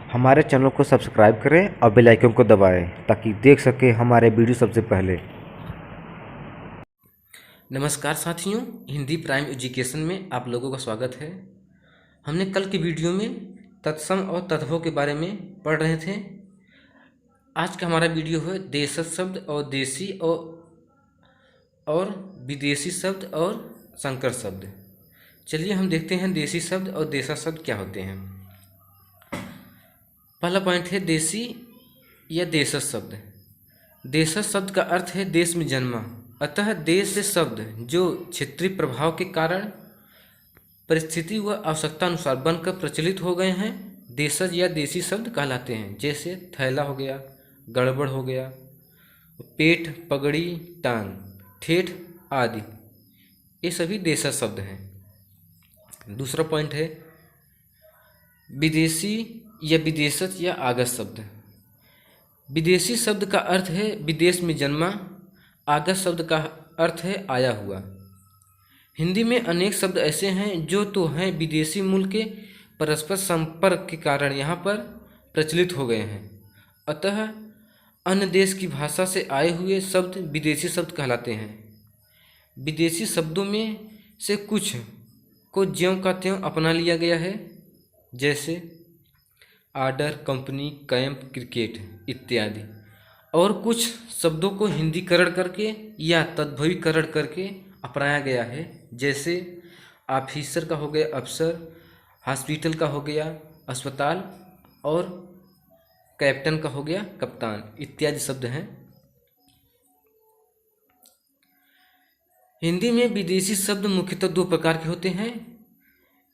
हमारे चैनल को सब्सक्राइब करें और बेल आइकन को दबाएं ताकि देख सकें हमारे वीडियो सबसे पहले। नमस्कार साथियों, हिंदी प्राइम एजुकेशन में आप लोगों का स्वागत है। हमने कल की वीडियो में तत्सम और तद्भव के बारे में पढ़ रहे थे। आज का हमारा वीडियो है देशज शब्द और देसी और विदेशी शब्द और संकर शब्द। चलिए हम देखते हैं देसी शब्द और देशज शब्द क्या होते हैं। पहला पॉइंट है देसी या देशज शब्द। देशज शब्द का अर्थ है देश में जन्मा, अतः देश से शब्द जो क्षेत्रीय प्रभाव के कारण परिस्थिति व आवश्यकता अनुसार बनकर प्रचलित हो गए हैं देशज या देसी शब्द कहलाते हैं। जैसे थैला हो गया, गड़बड़ हो गया, पेट, पगड़ी, टांग, ठेठ आदि, ये सभी देशज शब्द हैं। दूसरा पॉइंट है विदेशी या विदेशज या आगत शब्द। विदेशी शब्द का अर्थ है विदेश में जन्मा, आगत शब्द का अर्थ है आया हुआ। हिंदी में अनेक शब्द ऐसे हैं जो तो हैं विदेशी मूल के, परस्पर संपर्क के कारण यहाँ पर प्रचलित हो गए हैं, अतः अन्य देश की भाषा से आए हुए शब्द विदेशी शब्द कहलाते हैं। विदेशी शब्दों में से कुछ को ज्यों का त्यों अपना लिया गया है, जैसे आर्डर, कंपनी, कैंप, क्रिकेट इत्यादि, और कुछ शब्दों को हिंदीकरण करके या तद्भवीकरण करके अपनाया गया है, जैसे ऑफिसर का हो गया अफसर, हॉस्पिटल का हो गया अस्पताल, और कैप्टन का हो गया कप्तान इत्यादि शब्द हैं। हिंदी में विदेशी शब्द मुख्यतः दो प्रकार के होते हैं।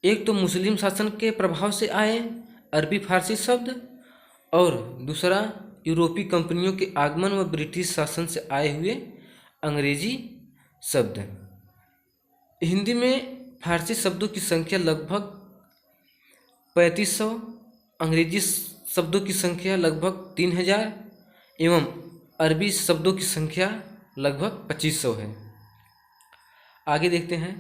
एक तो मुस्लिम शासन के प्रभाव से आए अरबी फारसी शब्द, और दूसरा यूरोपीय कंपनियों के आगमन व ब्रिटिश शासन से आए हुए अंग्रेजी शब्द। हिंदी में फारसी शब्दों की संख्या लगभग 3500, अंग्रेजी शब्दों की संख्या लगभग 3000 एवं अरबी शब्दों की संख्या लगभग 2500 है। आगे देखते हैं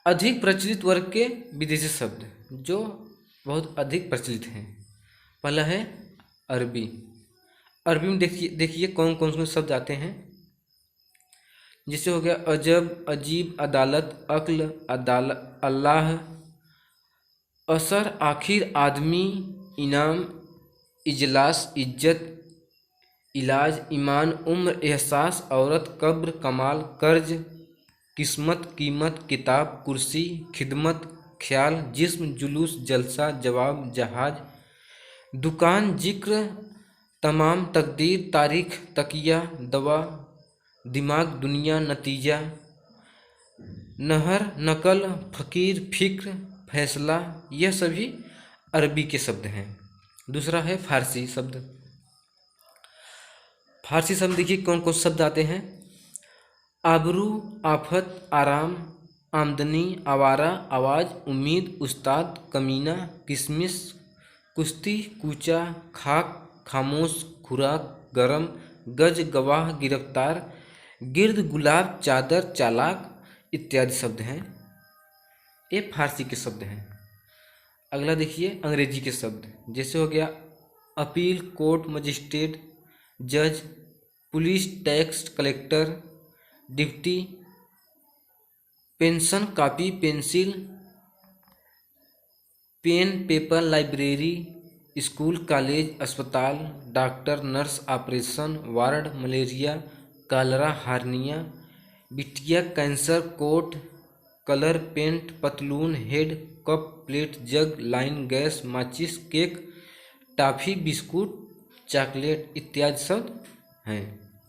अधिक प्रचलित वर्ग के विदेशी शब्द जो बहुत अधिक प्रचलित हैं। पहला है अरबी। अरबी में देखिए कौन कौन से शब्द आते हैं। जैसे हो गया अजब, अजीब, अदालत, अक्ल, अल्लाह, असर, आखिर, आदमी, इनाम, इजलास, इज्जत, इलाज, ईमान, उम्र, एहसास, औरत, कब्र, कमाल, कर्ज, किस्मत, कीमत, किताब, कुर्सी, खिदमत, ख्याल, जिस्म, जुलूस, जलसा, जवाब, जहाज, दुकान, जिक्र, तमाम, तकदीर, तारीख, तकिया, दवा, दिमाग, दुनिया, नतीजा, नहर, नकल, फकीर, फिक्र, फैसला, यह सभी अरबी के शब्द हैं। दूसरा है फारसी शब्द। फारसी शब्द देखिए कौन कौन शब्द आते हैं। आबरू, आफत, आराम, आमदनी, आवारा, आवाज़, उम्मीद, उस्ताद, कमीना, किसमिस, कुश्ती, कूचा, खाक, खामोश, खुराक, गरम, गज, गवाह, गिरफ्तार, गिर्द, गुलाब, चादर, चालाक इत्यादि शब्द हैं। ये फारसी के शब्द हैं। अगला देखिए अंग्रेजी के शब्द। जैसे हो गया अपील, कोर्ट, मजिस्ट्रेट, जज, police, tax collector, deputy, pension, copy, pencil, pen, paper, library, school, college, अस्पताल, doctor, nurse, operation, ward, malaria, cholera, hernia, बिटिया, कैंसर, कोट, कलर, पेंट, पतलून, head, cup, plate, jug, line, gas, माचिस, cake, toffee, बिस्कुट, chocolate इत्यादि शब्द हैं।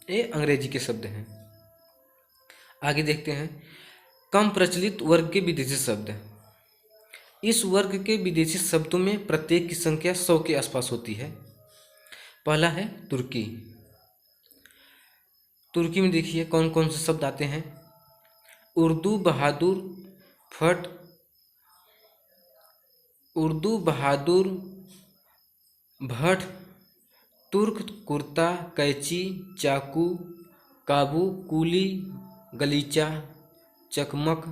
ये अंग्रेजी के शब्द हैं। आगे देखते हैं कम प्रचलित वर्ग के विदेशी शब्द। इस वर्ग के विदेशी शब्दों में प्रत्येक की संख्या 100 के आसपास होती है। पहला है तुर्की। तुर्की में देखिए कौन कौन से शब्द आते हैं। उर्दू बहादुर, फट, उर्दू बहादुर, भट, तुर्क, कुर्ता, कैंची, चाकू, काबू, कूली, गलीचा, चकमक,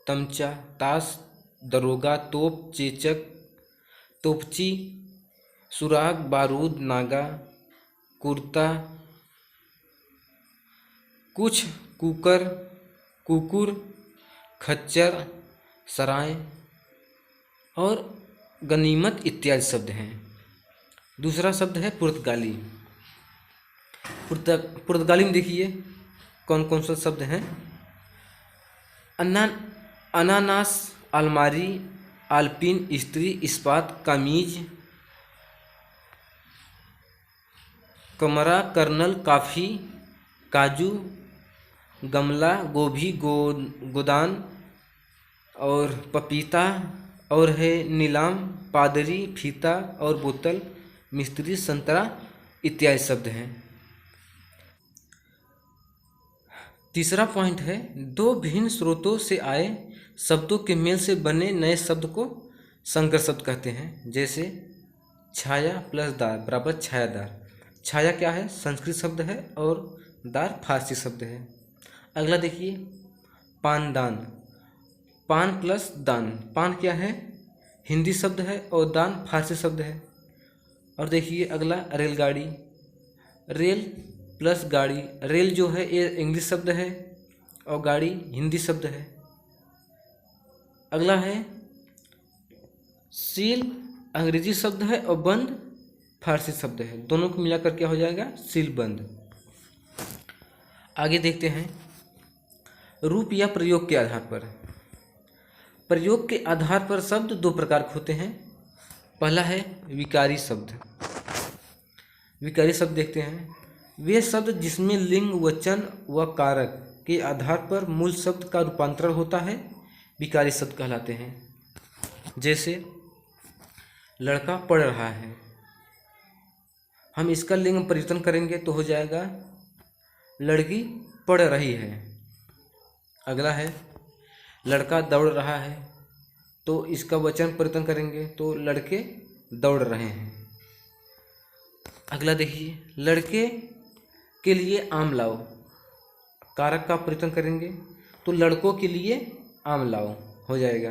तमचा, ताश, दरोगा, तोप, चेचक, तोपची, सुराग, बारूद, नागा, कुर्ता, कुछ, कुकर, कुकुर, खच्चर, सराय और गनीमत इत्यादि शब्द हैं। दूसरा शब्द है पुर्तगाली। पुर्तगाली में देखिए कौन कौन सा शब्द हैं। अनानास, अलमारी, आल्पिन, स्त्री, इस्पात, कामीज, कमरा, कर्नल, काफ़ी, काजू, गमला, गोभी, गोदान और पपीता, और है नीलाम, पादरी, फीता और बोतल, मिस्त्री, संतरा इत्यादि शब्द हैं। तीसरा पॉइंट है दो भिन्न स्रोतों से आए शब्दों के मेल से बने नए शब्द को संकर शब्द कहते हैं। जैसे छाया प्लस दार बराबर छायादार। छाया क्या है? संस्कृत शब्द है और दार फारसी शब्द है। अगला देखिए पानदान। पान प्लस दान। पान क्या है? हिंदी शब्द है और दान फारसी शब्द है। और देखिए अगला रेलगाड़ी। रेल प्लस गाड़ी। रेल जो है ये इंग्लिश शब्द है और गाड़ी हिंदी शब्द है। अगला है सील, अंग्रेजी शब्द है और बंद फारसी शब्द है। दोनों को मिलाकर क्या हो जाएगा? सील बंद। आगे देखते हैं रूप या प्रयोग के आधार पर। प्रयोग के आधार पर शब्द दो प्रकार के होते हैं। पहला है विकारी शब्द। विकारी शब्द देखते हैं वे शब्द जिसमें लिंग, वचन व कारक के आधार पर मूल शब्द का रूपांतरण होता है, विकारी शब्द कहलाते हैं। जैसे लड़का पढ़ रहा है, हम इसका लिंग परिवर्तन करेंगे तो हो जाएगा लड़की पढ़ रही है। अगला है लड़का दौड़ रहा है, तो इसका वचन परिवर्तन करेंगे तो लड़के दौड़ रहे हैं। अगला देखिए लड़के के लिए आम लाओ, कारक का परिवर्तन करेंगे तो लड़कों के लिए आम लाओ हो जाएगा।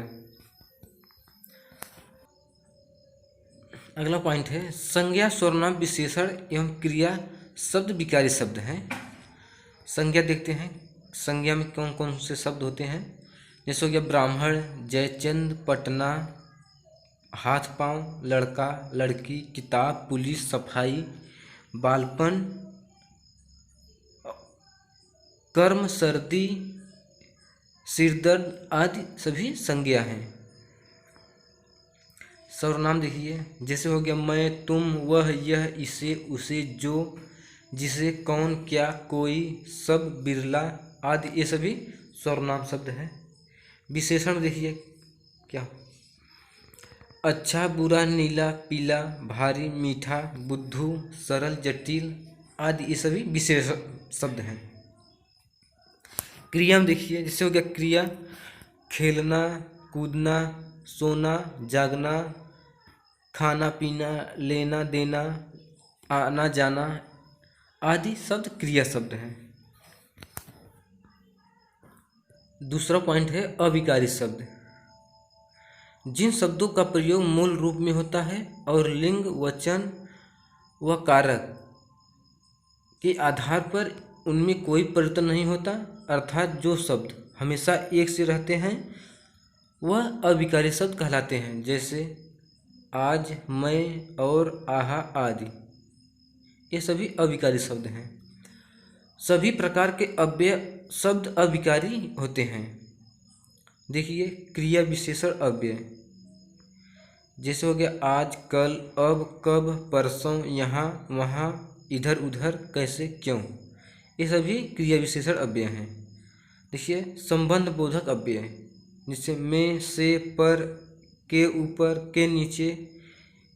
अगला पॉइंट है संज्ञा, सर्वनाम, विशेषण एवं क्रिया शब्द विकारी शब्द हैं। संज्ञा देखते हैं संज्ञा में कौन कौन से शब्द होते हैं। जैसे हो गया ब्राह्मण, जयचंद, पटना, हाथ पांव, लड़का, लड़की, किताब, पुलिस, सफाई, बालपन, कर्म, सर्दी, सिरदर्द आदि सभी संज्ञा हैं। सर्वनाम देखिए जैसे हो गया मैं, तुम, वह, यह, इसे, उसे, जो, जिसे, कौन, क्या, कोई, सब, बिरला आदि ये सभी सर्वनाम शब्द हैं। विशेषण देखिए क्या अच्छा, बुरा, नीला, पीला, भारी, मीठा, बुद्धू, सरल, जटिल आदि ये सभी विशेष शब्द हैं। क्रिया में देखिए जैसे हो गया क्रिया खेलना, कूदना, सोना, जागना, खाना पीना, लेना देना, आना जाना आदि शब्द क्रिया शब्द हैं। दूसरा पॉइंट है अविकारी शब्द। जिन शब्दों का प्रयोग मूल रूप में होता है और लिंग, वचन व कारक के आधार पर उनमें कोई परिवर्तन नहीं होता, अर्थात जो शब्द हमेशा एक से रहते हैं वह अविकारी शब्द कहलाते हैं। जैसे आज, मैं और आहा आदि ये सभी अविकारी शब्द हैं। सभी प्रकार के अव्यय शब्द अविकारी होते हैं। देखिए क्रिया विशेषण अव्यय जैसे हो गया आज, कल, अब, कब, परसों, यहाँ, वहाँ, इधर, उधर, कैसे, क्यों ये सभी क्रिया विशेषण अव्यय हैं। देखिए संबंध बोधक अव्यय जैसे में, से, पर, के ऊपर, के नीचे,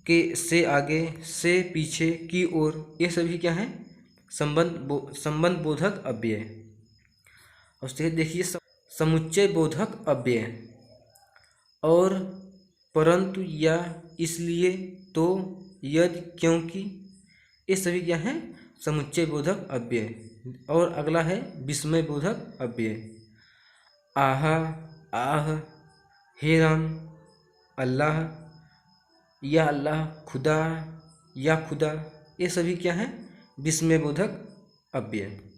के से आगे, से पीछे, की ओर ये सभी क्या हैं? संबंध बोधक अव्यय। उससे देखिए समुच्चय बोधक अव्यय और परंतु, या, इसलिए, तो, यदि, क्योंकि ये सभी क्या हैं? समुच्चय बोधक अव्यय। और अगला है विस्मय बोधक अव्यय। आहा, आह, हे राम, अल्लाह, या अल्लाह, खुदा, या खुदा, ये सभी क्या हैं? विस्मयबोधक अव्यय।